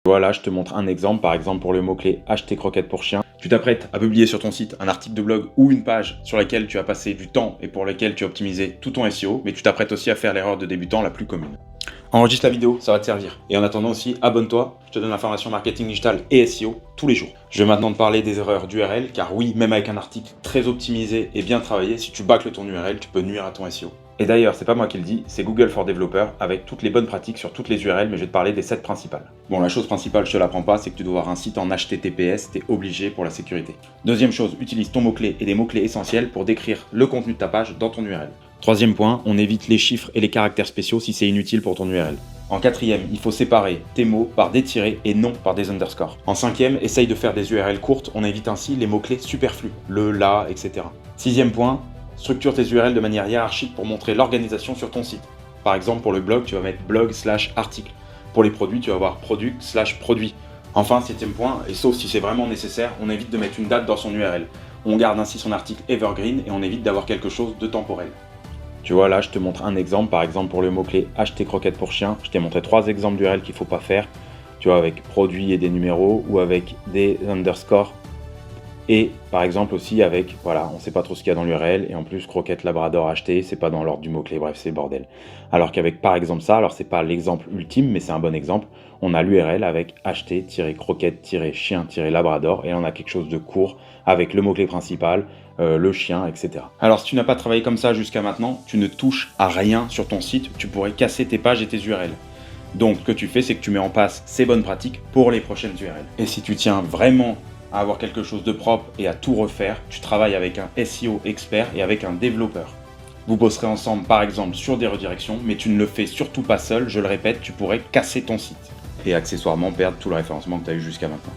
Voilà, je te montre un exemple, par exemple pour le mot-clé acheter croquettes pour chien. Tu t'apprêtes à publier sur ton site un article de blog ou une page sur laquelle tu as passé du temps et pour laquelle tu as optimisé tout ton SEO, mais tu t'apprêtes aussi à faire l'erreur de débutant la plus commune. Enregistre la vidéo, ça va te servir. Et en attendant aussi, abonne-toi, je te donne l'information marketing digital et SEO tous les jours. Je vais maintenant te parler des erreurs d'URL, car oui, même avec un article très optimisé et bien travaillé, si tu bâcles ton URL, tu peux nuire à ton SEO. Et d'ailleurs, c'est pas moi qui le dis, c'est Google for Developers avec toutes les bonnes pratiques sur toutes les URL, mais je vais te parler des 7 principales. Bon, la chose principale, je te l'apprends pas, c'est que tu dois avoir un site en HTTPS, t'es obligé pour la sécurité. Deuxième chose, utilise ton mot-clé et des mots-clés essentiels pour décrire le contenu de ta page dans ton URL. Troisième point, on évite les chiffres et les caractères spéciaux si c'est inutile pour ton URL. En quatrième, il faut séparer tes mots par des tirets et non par des underscores. En cinquième, essaye de faire des URL courtes, on évite ainsi les mots-clés superflus, le, la, etc. Sixième point, structure tes URL de manière hiérarchique pour montrer l'organisation sur ton site. Par exemple, pour le blog, tu vas mettre blog/article. Pour les produits, tu vas avoir product/produit. Enfin, septième point, et sauf si c'est vraiment nécessaire, on évite de mettre une date dans son URL. On garde ainsi son article evergreen et on évite d'avoir quelque chose de temporel. Tu vois, là, je te montre un exemple. Par exemple, pour le mot-clé acheter croquettes pour chien, je t'ai montré 3 exemples d'URL qu'il ne faut pas faire. Tu vois, avec produit et des numéros ou avec des underscores. Et par exemple aussi avec, voilà, on ne sait pas trop ce qu'il y a dans l'URL, et en plus croquette labrador acheté, c'est pas dans l'ordre du mot-clé, bref, c'est le bordel. Alors qu'avec par exemple ça, alors c'est pas l'exemple ultime, mais c'est un bon exemple, on a l'URL avec acheter-croquette-chien-labrador, et on a quelque chose de court avec le mot-clé principal, le chien, etc. Alors si tu n'as pas travaillé comme ça jusqu'à maintenant, tu ne touches à rien sur ton site, tu pourrais casser tes pages et tes URL. Donc ce que tu fais, c'est que tu mets en place ces bonnes pratiques pour les prochaines URL. Et si tu tiens vraiment à avoir quelque chose de propre et à tout refaire, tu travailles avec un SEO expert et avec un développeur. Vous bosserez ensemble par exemple sur des redirections, mais tu ne le fais surtout pas seul, je le répète, tu pourrais casser ton site. Et accessoirement perdre tout le référencement que tu as eu jusqu'à maintenant.